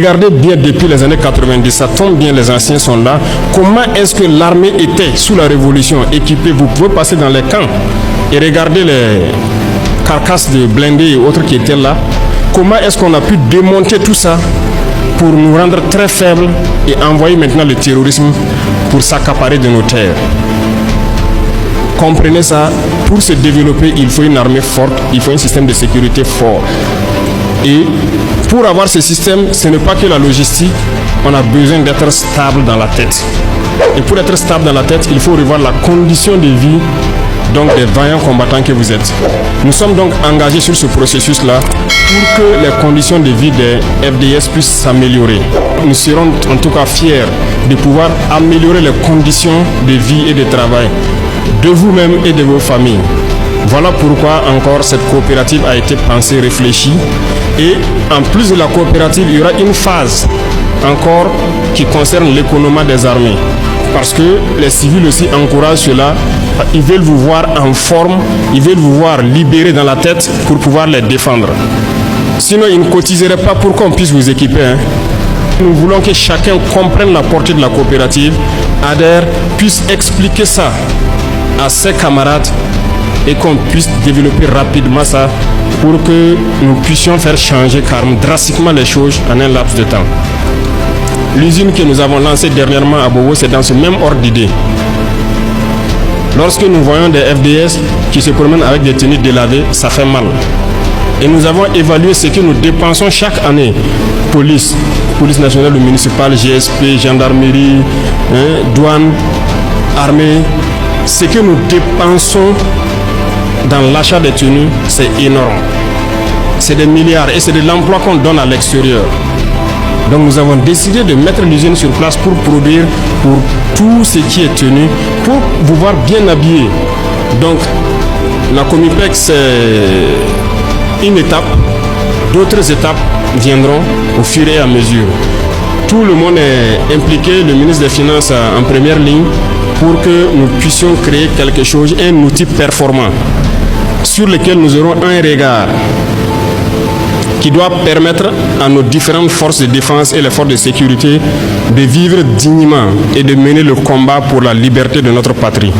Regardez bien depuis les années 90, ça tombe bien, les anciens sont là. Comment est-ce que l'armée était sous la Révolution équipée? Vous pouvez passer dans les camps et regarder les carcasses de blindés et autres qui étaient là. Comment est-ce qu'on a pu démonter tout ça pour nous rendre très faibles et envoyer maintenant le terrorisme pour s'accaparer de nos terres? Comprenez ça, pour se développer, il faut une armée forte, il faut un système de sécurité fort. Et pour avoir ce système, ce n'est pas que la logistique, on a besoin d'être stable dans la tête. Et pour être stable dans la tête, il faut revoir la condition de vie donc des vaillants combattants que vous êtes. Nous sommes donc engagés sur ce processus-là pour que les conditions de vie des FDS puissent s'améliorer. Nous serons en tout cas fiers de pouvoir améliorer les conditions de vie et de travail de vous-même et de vos familles. Voilà pourquoi encore cette coopérative a été pensée, réfléchie. Et en plus de la coopérative, il y aura une phase encore qui concerne l'économie des armées. Parce que les civils aussi encouragent cela. Ils veulent vous voir en forme, ils veulent vous voir libérés dans la tête pour pouvoir les défendre. Sinon, ils ne cotiseraient pas pour qu'on puisse vous équiper. Nous voulons que chacun comprenne la portée de la coopérative, adhère, puisse expliquer ça à ses camarades et qu'on puisse développer rapidement ça pour que nous puissions faire changer carrément drastiquement les choses en un laps de temps. L'usine que nous avons lancée dernièrement à Bobo, c'est dans ce même ordre d'idée. Lorsque nous voyons des FDS qui se promènent avec des tenues délavées, ça fait mal. Et nous avons évalué ce que nous dépensons chaque année. Police nationale ou municipale, GSP, gendarmerie, douane, armée. Ce que nous dépensons dans l'achat des tenues, c'est énorme. C'est des milliards et c'est de l'emploi qu'on donne à l'extérieur. Donc nous avons décidé de mettre l'usine sur place pour produire pour tout ce qui est tenu, pour vous voir bien habillé. Donc la Comipec, c'est une étape, d'autres étapes viendront au fur et à mesure. Tout le monde est impliqué, le ministre des Finances en première ligne, pour que nous puissions créer quelque chose, un outil performant, sur lequel nous aurons un regard qui doit permettre à nos différentes forces de défense et les forces de sécurité de vivre dignement et de mener le combat pour la liberté de notre patrie.